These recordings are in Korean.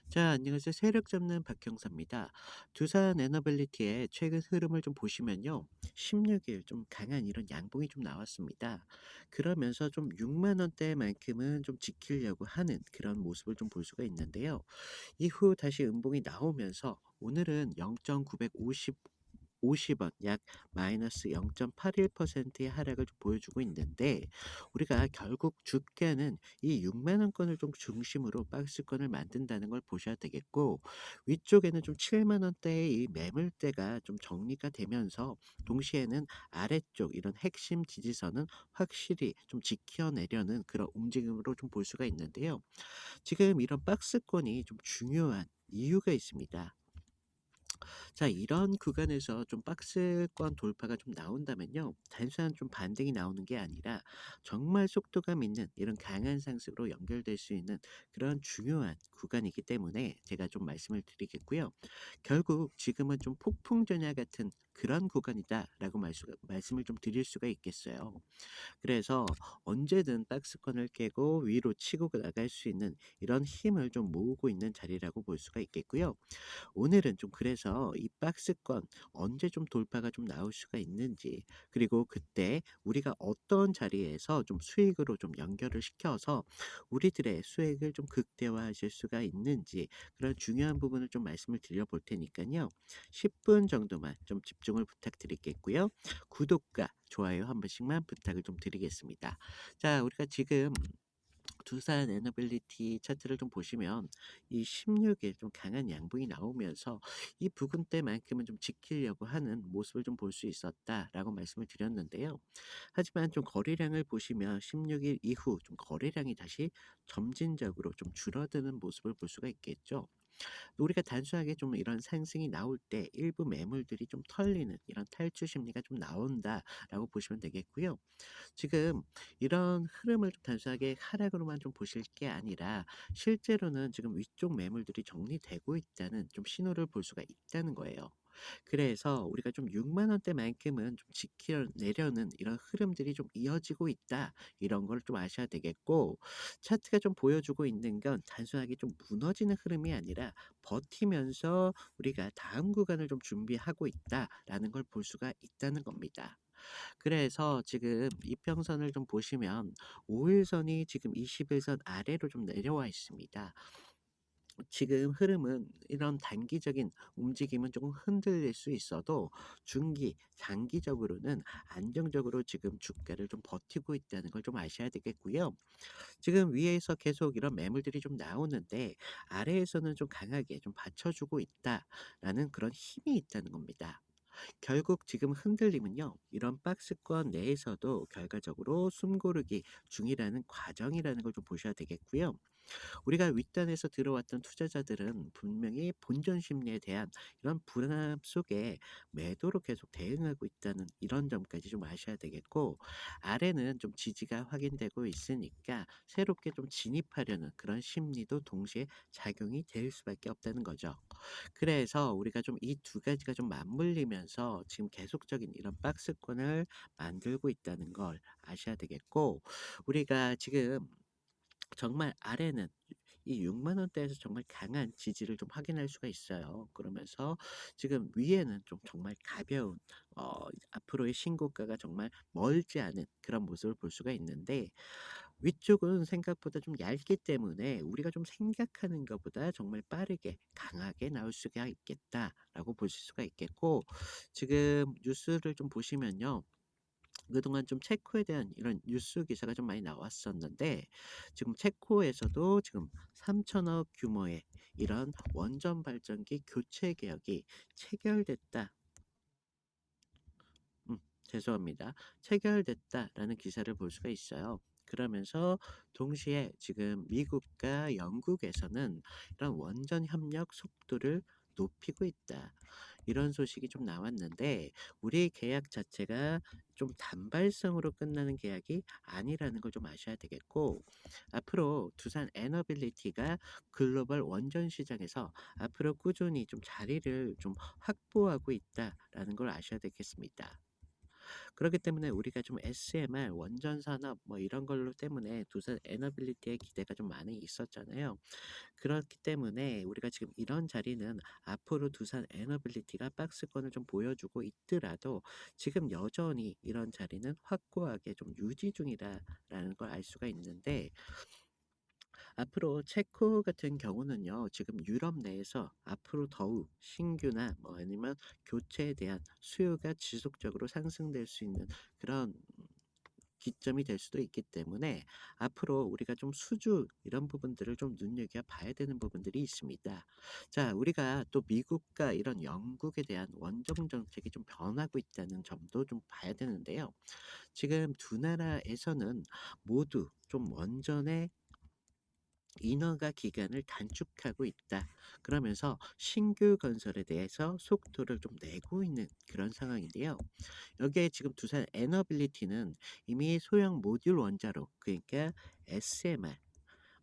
자, 안녕하세요. 세력 잡는 박형사입니다. 두산 에너빌리티의 최근 흐름을 좀 보시면요. 16일 좀 강한 이런 양봉이 좀 나왔습니다. 그러면서 좀 6만 원대만큼은 좀 지키려고 하는 그런 모습을 좀 볼 수가 있는데요. 이후 다시 음봉이 나오면서 오늘은 0.950 50원 약 마이너스 0.81%의 하락을 좀 보여주고 있는데 우리가 결국 주가는 이 6만 원권을 좀 중심으로 박스권을 만든다는 걸 보셔야 되겠고 위쪽에는 좀 7만 원대의 이 매물대가 좀 정리가 되면서 동시에는 아래쪽 이런 핵심 지지선은 확실히 좀 지켜내려는 그런 움직임으로 좀 볼 수가 있는데요. 지금 이런 박스권이 좀 중요한 이유가 있습니다. 자, 이런 구간에서 좀 박스권 돌파가 좀 나온다면요. 단순한 좀 반등이 나오는 게 아니라 정말 속도감 있는 이런 강한 상승으로 연결될 수 있는 그런 중요한 구간이기 때문에 제가 좀 말씀을 드리겠고요. 결국 지금은 좀 폭풍 전야 같은 그런 구간이다라고 말씀을 좀 드릴 수가 있겠어요. 그래서 언제든 박스권을 깨고 위로 치고 나갈 수 있는 이런 힘을 좀 모으고 있는 자리라고 볼 수가 있겠고요. 오늘은 좀 그래서 이 박스권 언제 좀 돌파가 좀 나올 수가 있는지 그리고 그때 우리가 어떤 자리에서 좀 수익으로 좀 연결을 시켜서 우리들의 수익을 좀 극대화하실 수가 있는지 그런 중요한 부분을 좀 말씀을 드려볼 테니까요. 10분 정도만 좀 집중을 부탁드리겠고요. 구독과 좋아요 한 번씩만 부탁을 좀 드리겠습니다. 자, 우리가 지금 두산 에너빌리티 차트를 좀 보시면 이 16일 좀 강한 양봉이 나오면서 이 부근대만큼은 좀 지키려고 하는 모습을 좀 볼 수 있었다라고 말씀을 드렸는데요. 하지만 좀 거래량을 보시면 16일 이후 좀 거래량이 다시 점진적으로 좀 줄어드는 모습을 볼 수가 있겠죠. 우리가 단순하게 좀 이런 상승이 나올 때 일부 매물들이 좀 털리는 이런 탈출 심리가 좀 나온다라고 보시면 되겠고요. 지금 이런 흐름을 좀 단순하게 하락으로만 좀 보실 게 아니라 실제로는 지금 위쪽 매물들이 정리되고 있다는 좀 신호를 볼 수가 있다는 거예요. 그래서 우리가 좀 6만 원대만큼은 좀 지켜내려는 이런 흐름들이 좀 이어지고 있다. 이런 걸 좀 아셔야 되겠고 차트가 좀 보여주고 있는 건 단순하게 좀 무너지는 흐름이 아니라 버티면서 우리가 다음 구간을 좀 준비하고 있다라는 걸 볼 수가 있다는 겁니다. 그래서 지금 이평선을 좀 보시면 5일선이 지금 21선 아래로 좀 내려와 있습니다. 지금 흐름은 이런 단기적인 움직임은 조금 흔들릴 수 있어도 중기, 장기적으로는 안정적으로 지금 주가를 좀 버티고 있다는 걸 좀 아셔야 되겠고요. 지금 위에서 계속 이런 매물들이 좀 나오는데 아래에서는 좀 강하게 좀 받쳐주고 있다라는 그런 힘이 있다는 겁니다. 결국 지금 흔들림은요. 이런 박스권 내에서도 결과적으로 숨고르기 중이라는 과정이라는 걸 좀 보셔야 되겠고요. 우리가 윗단에서 들어왔던 투자자들은 분명히 본전 심리에 대한 이런 불안함 속에 매도로 계속 대응하고 있다는 이런 점까지 좀 아셔야 되겠고 아래는 좀 지지가 확인되고 있으니까 새롭게 좀 진입하려는 그런 심리도 동시에 작용이 될 수밖에 없다는 거죠. 그래서 우리가 좀 이 두 가지가 좀 맞물리면서 지금 계속적인 이런 박스권을 만들고 있다는 걸 아셔야 되겠고 우리가 지금 정말 아래는 이 6만 원대에서 정말 강한 지지를 좀 확인할 수가 있어요. 그러면서 지금 위에는 좀 정말 가벼운 앞으로의 신고가가 정말 멀지 않은 그런 모습을 볼 수가 있는데 위쪽은 생각보다 좀 얇기 때문에 우리가 좀 생각하는 것보다 정말 빠르게 강하게 나올 수가 있겠다라고 보실 수가 있겠고 지금 뉴스를 좀 보시면요. 그동안 좀 체코에 대한 이런 뉴스 기사가 좀 많이 나왔었는데 지금 체코에서도 지금 3천억 규모의 이런 원전 발전기 교체 계약이 체결됐다. 죄송합니다. 체결됐다라는 기사를 볼 수가 있어요. 그러면서 동시에 지금 미국과 영국에서는 이런 원전 협력 속도를 높이고 있다. 이런 소식이 좀 나왔는데 우리 계약 자체가 좀 단발성으로 끝나는 계약이 아니라는 걸 좀 아셔야 되겠고 앞으로 두산 에너빌리티가 글로벌 원전 시장에서 앞으로 꾸준히 좀 자리를 좀 확보하고 있다라는 걸 아셔야 되겠습니다. 그렇기 때문에 우리가 좀 SMR, 원전 산업 뭐 이런 걸로 때문에 두산 에너빌리티에 기대가 좀 많이 있었잖아요. 그렇기 때문에 우리가 지금 이런 자리는 앞으로 두산 에너빌리티가 박스권을 좀 보여주고 있더라도 지금 여전히 이런 자리는 확고하게 좀 유지 중이다라는 걸 알 수가 있는데, 앞으로 체코 같은 경우는요, 지금 유럽 내에서 앞으로 더욱 신규나 뭐 아니면 교체에 대한 수요가 지속적으로 상승될 수 있는 그런 기점이 될 수도 있기 때문에 앞으로 우리가 좀 수주 이런 부분들을 좀 눈여겨 봐야 되는 부분들이 있습니다. 자, 우리가 또 미국과 이런 영국에 대한 원정 정책이 좀 변하고 있다는 점도 좀 봐야 되는데요. 지금 두 나라에서는 모두 좀 원전의 인허가 기간을 단축하고 있다. 그러면서 신규 건설에 대해서 속도를 좀 내고 있는 그런 상황인데요. 여기에 지금 두산 에너빌리티는 이미 소형 모듈 원자로, 그러니까 SMR,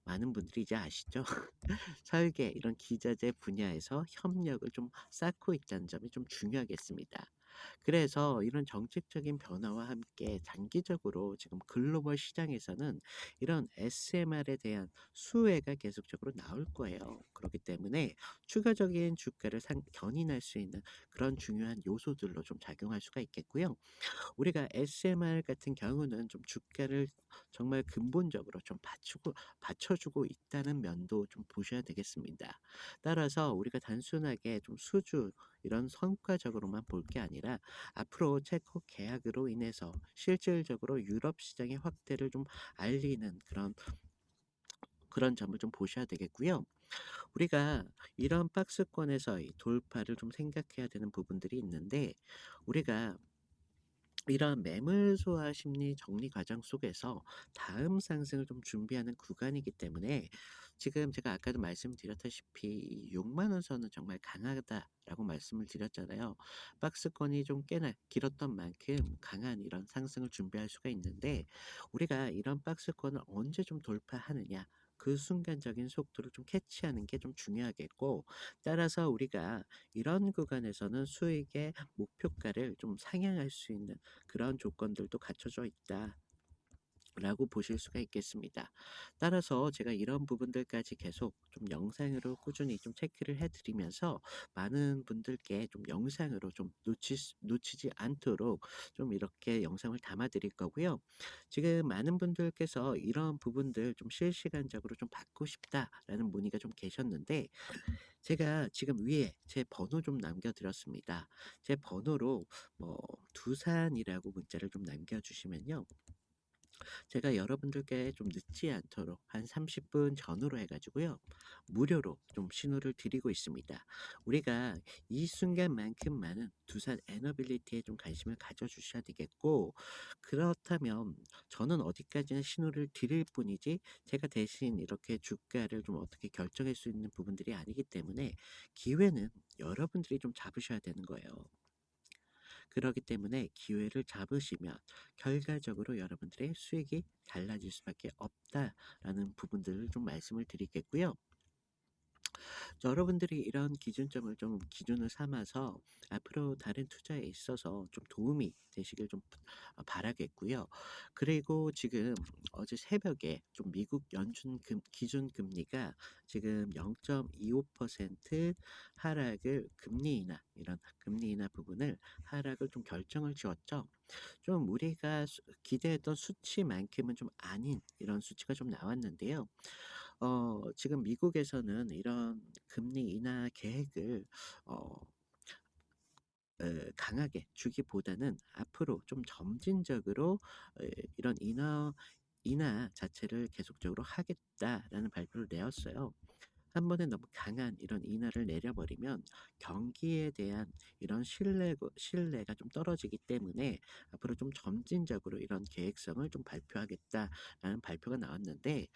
많은 분들이 이제 아시죠? 설계 이런 기자재 분야에서 협력을 좀 쌓고 있다는 점이 좀 중요하겠습니다. 그래서 이런 정책적인 변화와 함께 장기적으로 지금 글로벌 시장에서는 이런 SMR에 대한 수혜가 계속적으로 나올 거예요. 그렇기 때문에 추가적인 주가를 견인할 수 있는 그런 중요한 요소들로 좀 작용할 수가 있겠고요. 우리가 SMR 같은 경우는 좀 주가를 정말 근본적으로 좀 받쳐주고 있다는 면도 좀 보셔야 되겠습니다. 따라서 우리가 단순하게 좀 수주 이런 성과적으로만 볼 게 아니라 앞으로 체코 계약으로 인해서 실질적으로 유럽 시장의 확대를 좀 알리는 그런 점을 좀 보셔야 되겠고요. 우리가 이런 박스권에서의 돌파를 좀 생각해야 되는 부분들이 있는데, 우리가 이런 매물 소화 심리 정리 과정 속에서 다음 상승을 좀 준비하는 구간이기 때문에 지금 제가 아까도 말씀드렸다시피 이 6만 원 선은 정말 강하다라고 말씀을 드렸잖아요. 박스권이 좀 꽤나 길었던 만큼 강한 이런 상승을 준비할 수가 있는데, 우리가 이런 박스권을 언제 좀 돌파하느냐, 그 순간적인 속도를 좀 캐치하는 게 좀 중요하겠고, 따라서 우리가 이런 구간에서는 수익의 목표가를 좀 상향할 수 있는 그런 조건들도 갖춰져 있다. 라고 보실 수가 있겠습니다. 따라서 제가 이런 부분들까지 계속 좀 영상으로 꾸준히 좀 체크를 해드리면서 많은 분들께 좀 영상으로 좀 놓치지 않도록 좀 이렇게 영상을 담아 드릴 거고요. 지금 많은 분들께서 이런 부분들 좀 실시간적으로 좀 받고 싶다라는 문의가 좀 계셨는데, 제가 지금 위에 제 번호 좀 남겨드렸습니다. 제 번호로 뭐 두산이라고 문자를 좀 남겨주시면요, 제가 여러분들께 좀 늦지 않도록 한 30분 전후로 해 가지고요, 무료로 좀 신호를 드리고 있습니다. 우리가 이 순간만큼만은 두산 에너빌리티에 좀 관심을 가져 주셔야 되겠고, 그렇다면 저는 어디까지나 신호를 드릴 뿐이지 제가 대신 이렇게 주가를 좀 어떻게 결정할 수 있는 부분들이 아니기 때문에 기회는 여러분들이 좀 잡으셔야 되는 거예요. 그러기 때문에 기회를 잡으시면 결과적으로 여러분들의 수익이 달라질 수밖에 없다라는 부분들을 좀 말씀을 드리겠고요. 여러분들이 이런 기준점을 좀 기준을 삼아서 앞으로 다른 투자에 있어서 좀 도움이 되시길 좀 바라겠고요. 그리고 지금 어제 새벽에 좀 미국 연준 기준 금리가 지금 0.25% 하락을, 금리 인하, 이런 금리 인하 부분을 하락을 좀 결정을 지었죠. 좀 우리가 기대했던 수치만큼은 좀 아닌 이런 수치가 좀 나왔는데요. 지금 미국에서는 이런 금리 인하 계획을 어 강하게 주기보다는 앞으로 좀 점진적으로 이런 인하 자체를 계속적으로 하겠다라는 발표를 내었어요. 한 번에 너무 강한 이런 인하를 내려버리면 경기에 대한 이런 신뢰가 좀 떨어지기 때문에 앞으로 좀 점진적으로 이런 계획성을 좀 발표하겠다라는 발표가 나왔는데,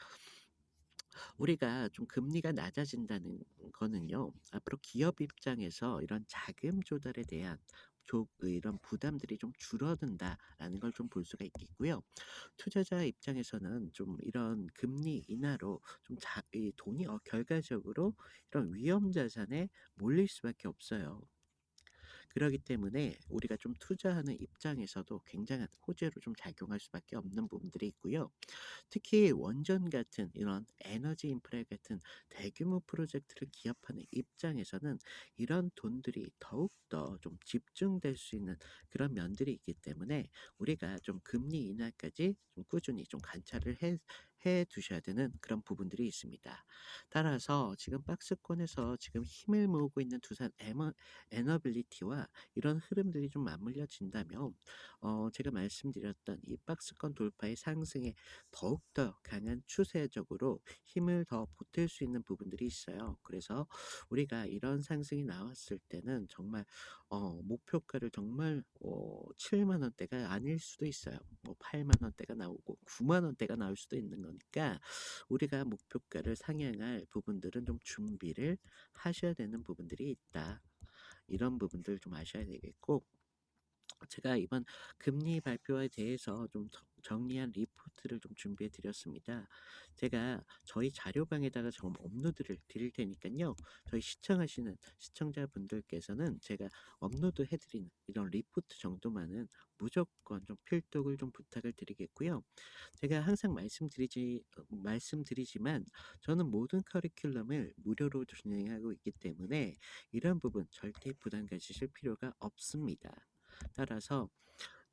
우리가 좀 금리가 낮아진다는 거는요, 앞으로 기업 입장에서 이런 자금 조달에 대한 이런 부담들이 좀 줄어든다라는 걸 좀 볼 수가 있겠고요. 투자자 입장에서는 좀 이런 금리 인하로 좀 이 돈이 결과적으로 이런 위험 자산에 몰릴 수밖에 없어요. 그러기 때문에 우리가 좀 투자하는 입장에서도 굉장한 호재로 좀 작용할 수밖에 없는 부분들이 있고요. 특히 원전 같은 이런 에너지 인프라 같은 대규모 프로젝트를 기업하는 입장에서는 이런 돈들이 더욱더 좀 집중될 수 있는 그런 면들이 있기 때문에 우리가 좀 금리 인하까지 좀 꾸준히 좀 관찰을 해 두셔야 되는 그런 부분들이 있습니다. 따라서 지금 박스권에서 지금 힘을 모으고 있는 두산 에너빌리티와 이런 흐름들이 좀 맞물려진다면 제가 말씀드렸던 이 박스권 돌파의 상승에 더욱더 강한 추세적으로 힘을 더 보탤 수 있는 부분들이 있어요. 그래서 우리가 이런 상승이 나왔을 때는 정말 목표가를 정말 7만 원대가 아닐 수도 있어요. 뭐 8만 원대가 나오고 9만 원대가 나올 수도 있는 거니까 우리가 목표가를 상향할 부분들은 좀 준비를 하셔야 되는 부분들이 있다. 이런 부분들 좀 아셔야 되겠고 제가 이번 금리 발표에 대해서 좀 정리한 리포트를 좀 준비해 드렸습니다. 제가 저희 자료방에다가 좀 업로드를 드릴 테니까요. 저희 시청하시는 시청자분들께서는 제가 업로드 해드리는 이런 리포트 정도만은 무조건 좀 필독을 좀 부탁을 드리겠고요. 제가 항상 말씀드리지만 저는 모든 커리큘럼을 무료로 진행하고 있기 때문에 이런 부분 절대 부담 가지실 필요가 없습니다. 따라서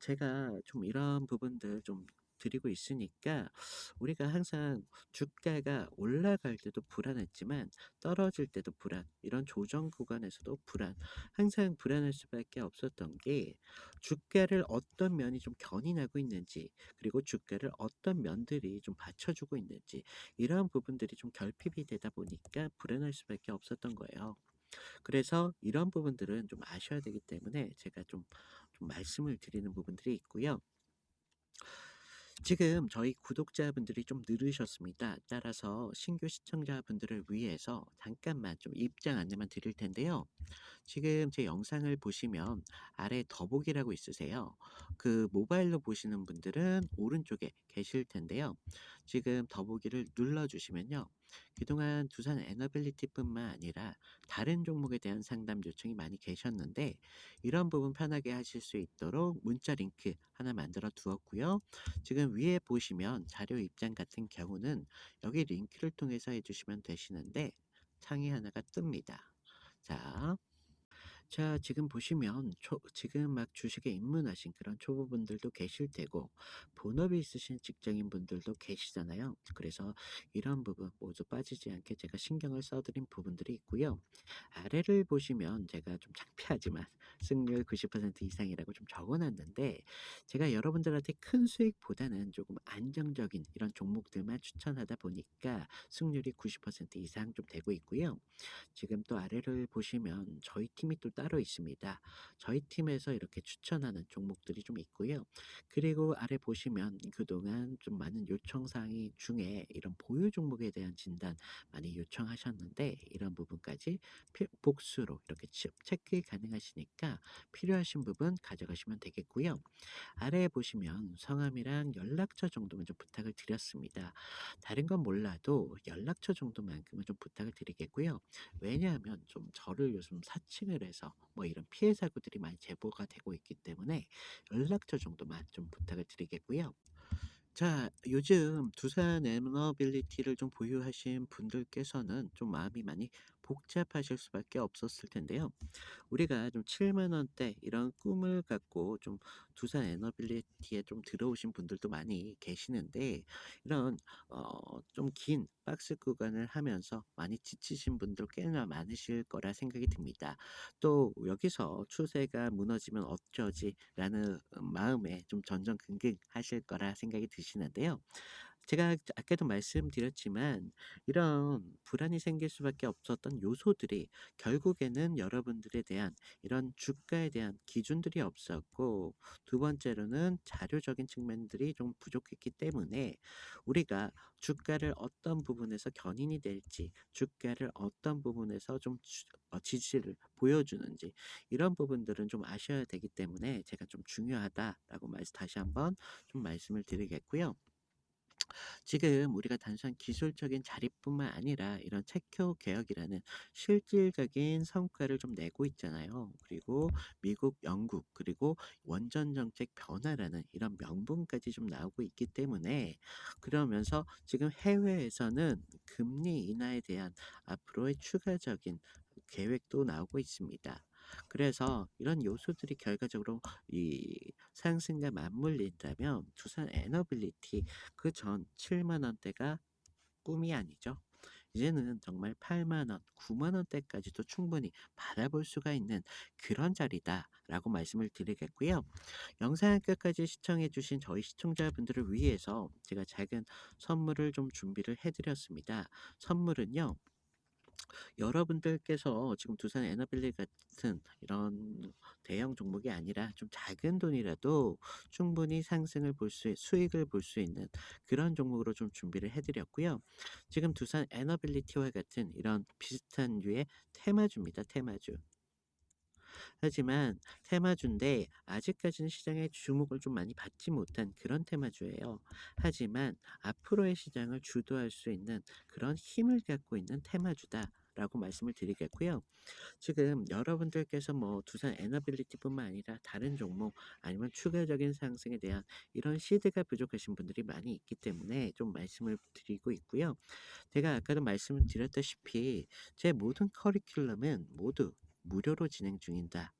제가 좀 이런 부분들 좀 드리고 있으니까 우리가 항상 주가가 올라갈 때도 불안했지만 떨어질 때도 불안, 이런 조정 구간에서도 불안, 항상 불안할 수밖에 없었던 게 주가를 어떤 면이 좀 견인하고 있는지, 그리고 주가를 어떤 면들이 좀 받쳐주고 있는지, 이런 부분들이 좀 결핍이 되다 보니까 불안할 수밖에 없었던 거예요. 그래서 이런 부분들은 좀 아셔야 되기 때문에 제가 좀 말씀을 드리는 부분들이 있고요. 지금 저희 구독자분들이 좀 늘으셨습니다. 따라서 신규 시청자분들을 위해서 잠깐만 좀 입장 안내만 드릴 텐데요. 지금 제 영상을 보시면 아래 더보기라고 있으세요. 그 모바일로 보시는 분들은 오른쪽에 계실 텐데요. 지금 더보기를 눌러주시면요. 그동안 두산 에너빌리티뿐만 아니라 다른 종목에 대한 상담 요청이 많이 계셨는데 이런 부분 편하게 하실 수 있도록 문자 링크 하나 만들어 두었고요. 지금 위에 보시면 자료 입장 같은 경우는 여기 링크를 통해서 해주시면 되시는데 창이 하나가 뜹니다. 자, 지금 보시면 지금 막 주식에 입문하신 그런 초보분들도 계실 테고 본업이 있으신 직장인분들도 계시잖아요. 그래서 이런 부분 모두 빠지지 않게 제가 신경을 써드린 부분들이 있고요. 아래를 보시면 제가 좀 창피하지만 승률 90% 이상이라고 좀 적어놨는데 제가 여러분들한테 큰 수익보다는 조금 안정적인 이런 종목들만 추천하다 보니까 승률이 90% 이상 좀 되고 있고요. 지금 또 아래를 보시면 저희 팀이 또 따로 있습니다. 저희 팀에서 이렇게 추천하는 종목들이 좀 있고요. 그리고 아래 보시면 그동안 좀 많은 요청사항이 중에 이런 보유 종목에 대한 진단 많이 요청하셨는데 이런 부분까지 복수로 이렇게 체크 가능하시니까 필요하신 부분 가져가시면 되겠고요. 아래에 보시면 성함이랑 연락처 정도만 좀 부탁을 드렸습니다. 다른 건 몰라도 연락처 정도만큼은 좀 부탁을 드리겠고요. 왜냐하면 좀 저를 요즘 사칭을 해서 뭐 이런 피해 사고들이 많이 제보가 되고 있기 때문에 연락처 정도만 좀 부탁을 드리겠고요. 자, 요즘 두산 에너빌리티를 좀 보유하신 분들께서는 좀 마음이 많이 복잡하실 수밖에 없었을 텐데요. 우리가 좀 7만 원대 이런 꿈을 갖고 좀 두산 에너빌리티에 좀 들어오신 분들도 많이 계시는데 이런 좀 긴 박스 구간을 하면서 많이 지치신 분들 꽤나 많으실 거라 생각이 듭니다. 또 여기서 추세가 무너지면 어쩌지라는 마음에 좀 전전긍긍하실 거라 생각이 드시는데요. 제가 아까도 말씀드렸지만 이런 불안이 생길 수밖에 없었던 요소들이 결국에는 여러분들에 대한 이런 주가에 대한 기준들이 없었고 두 번째로는 자료적인 측면들이 좀 부족했기 때문에 우리가 주가를 어떤 부분에서 견인이 될지 주가를 어떤 부분에서 좀 지지를 보여주는지 이런 부분들은 좀 아셔야 되기 때문에 제가 좀 중요하다라고 다시 한번 좀 말씀을 드리겠고요. 지금 우리가 단순한 기술적인 자립뿐만 아니라 이런 체큐 개혁이라는 실질적인 성과를 좀 내고 있잖아요. 그리고 미국, 영국, 그리고 원전 정책 변화라는 이런 명분까지 좀 나오고 있기 때문에 그러면서 지금 해외에서는 금리 인하에 대한 앞으로의 추가적인 계획도 나오고 있습니다. 그래서 이런 요소들이 결과적으로 이 상승과 맞물린다면 두산 에너빌리티 그전 7만 원대가 꿈이 아니죠. 이제는 정말 8만 원, 9만 원대까지도 충분히 받아볼 수가 있는 그런 자리다라고 말씀을 드리겠고요. 영상 끝까지 시청해 주신 저희 시청자분들을 위해서 제가 작은 선물을 좀 준비를 해 드렸습니다. 선물은요. 여러분들께서 지금 두산 에너빌리 같은 이런 대형 종목이 아니라 좀 작은 돈이라도 충분히 상승을 볼 수 수익을 볼 수 있는 그런 종목으로 좀 준비를 해 드렸고요. 지금 두산 에너빌리티와 같은 이런 비슷한 류의 테마주입니다, 테마주. 하지만 테마주인데 아직까지는 시장의 주목을 좀 많이 받지 못한 그런 테마주예요. 하지만 앞으로의 시장을 주도할 수 있는 그런 힘을 갖고 있는 테마주다라고 말씀을 드리겠고요. 지금 여러분들께서 뭐 두산 에너빌리티뿐만 아니라 다른 종목 아니면 추가적인 상승에 대한 이런 시드가 부족하신 분들이 많이 있기 때문에 좀 말씀을 드리고 있고요. 제가 아까도 말씀을 드렸다시피 제 모든 커리큘럼은 모두 무료로 진행 중이다.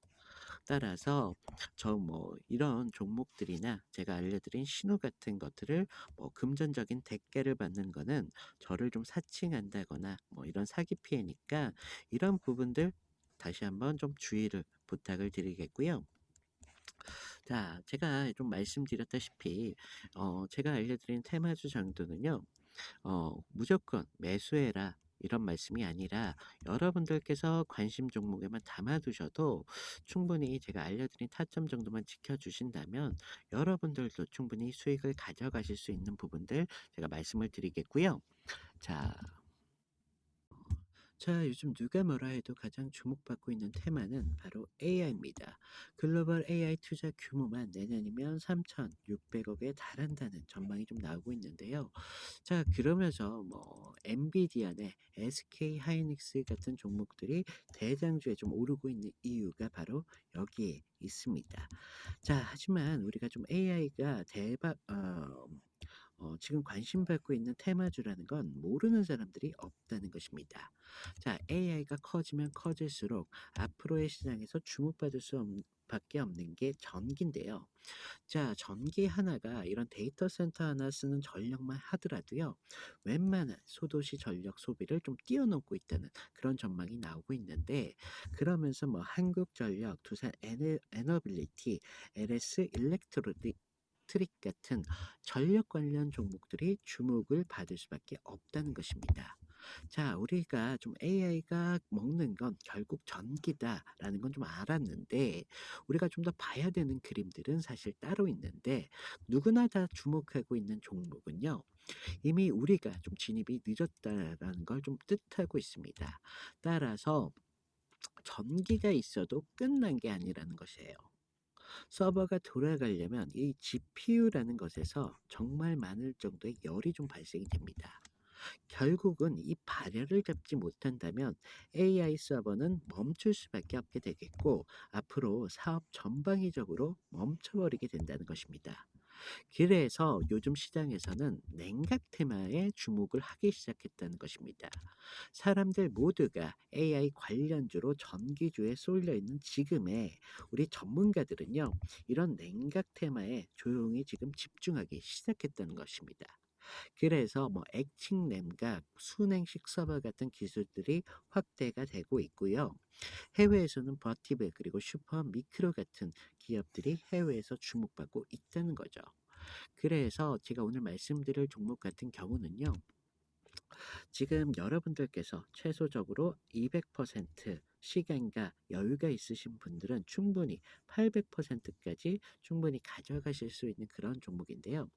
따라서 저 뭐 이런 종목들이나 제가 알려드린 신호 같은 것들을 뭐 금전적인 대가를 받는 거는 저를 좀 사칭한다거나 뭐 이런 사기 피해니까 이런 부분들 다시 한번 좀 주의를 부탁을 드리겠고요. 자, 제가 좀 말씀드렸다시피 제가 알려드린 테마주 정도는요. 무조건 매수해라. 이런 말씀이 아니라 여러분들께서 관심 종목에만 담아 두셔도 충분히 제가 알려드린 타점 정도만 지켜주신다면 여러분들도 충분히 수익을 가져가실 수 있는 부분들 제가 말씀을 드리겠고요. 자, 요즘 누가 뭐라 해도 가장 주목받고 있는 테마는 바로 AI입니다. 글로벌 AI 투자 규모만 내년이면 3,600억에 달한다는 전망이 좀 나오고 있는데요. 자, 그러면서 뭐 엔비디아나 SK 하이닉스 같은 종목들이 대장주에 좀 오르고 있는 이유가 바로 여기에 있습니다. 자, 하지만 우리가 좀 AI가 지금 관심 받고 있는 테마주라는 건 모르는 사람들이 없다는 것입니다. 자, AI가 커지면 커질수록 앞으로의 시장에서 주목받을 수 밖에 없는 게 전기인데요. 자, 전기 하나가 이런 데이터 센터 하나 쓰는 전력만 하더라도요. 웬만한 소도시 전력 소비를 좀 뛰어넘고 있다는 그런 전망이 나오고 있는데 그러면서 뭐 한국전력, 두산 에너빌리티, LS 트릭 같은 전력 관련 종목들이 주목을 받을 수밖에 없다는 것입니다. 자, 우리가 좀 AI가 먹는 건 결국 전기다라는 건 좀 알았는데 우리가 좀 더 봐야 되는 그림들은 사실 따로 있는데 누구나 다 주목하고 있는 종목은요. 이미 우리가 좀 진입이 늦었다라는 걸 좀 뜻하고 있습니다. 따라서 전기가 있어도 끝난 게 아니라는 것이에요. 서버가 돌아가려면 이 GPU라는 것에서 정말 많을 정도의 열이 좀 발생이 됩니다. 결국은 이 발열을 잡지 못한다면 AI 서버는 멈출 수밖에 없게 되겠고 앞으로 사업 전방위적으로 멈춰버리게 된다는 것입니다. 그래서 요즘 시장에서는 냉각 테마에 주목을 하기 시작했다는 것입니다. 사람들 모두가 AI 관련주로 전기주에 쏠려 있는 지금에 우리 전문가들은요, 이런 냉각 테마에 조용히 지금 집중하기 시작했다는 것입니다. 그래서 뭐 액칭 냉각, 순행식 서버 같은 기술들이 확대가 되고 있고요. 해외에서는 버티브 그리고 슈퍼 미크로 같은 기업들이 해외에서 주목받고 있다는 거죠. 그래서 제가 오늘 말씀드릴 종목 같은 경우는요. 지금 여러분들께서 최소적으로 200% 시간과 여유가 있으신 분들은 충분히 800%까지 충분히 가져가실 수 있는 그런 종목인데요.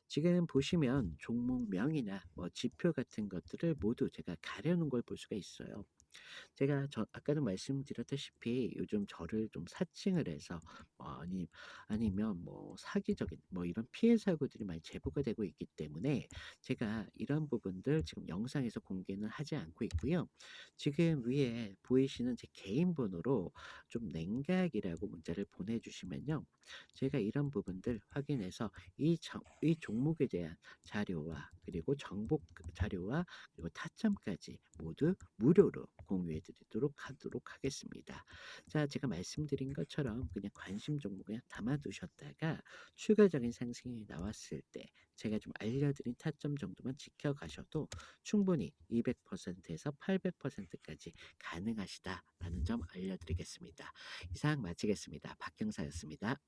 지금 보시면 종목명이나 뭐 지표 같은 것들을 모두 제가 가려놓은 걸 볼 수가 있어요. 제가 아까도 말씀드렸다시피 요즘 저를 좀 사칭을 해서 뭐 아니면 뭐 사기적인 뭐 이런 피해 사고들이 많이 제보가 되고 있기 때문에 제가 이런 부분들 지금 영상에서 공개는 하지 않고 있고요. 지금 위에 보이시는 제 개인 번호로 좀 냉각이라고 문자를 보내주시면요. 제가 이런 부분들 확인해서 이 종목에 대한 자료와 그리고 정보 자료와 그리고 타점까지 모두 무료로 공유해 드리도록 하도록 하겠습니다. 자, 제가 말씀드린 것처럼 그냥 관심 종목 그냥 담아 두셨다가 추가적인 상승이 나왔을 때 제가 좀 알려드린 타점 정도만 지켜가셔도 충분히 200%에서 800%까지 가능하시다라는 점 알려드리겠습니다. 이상 마치겠습니다. 박경사였습니다.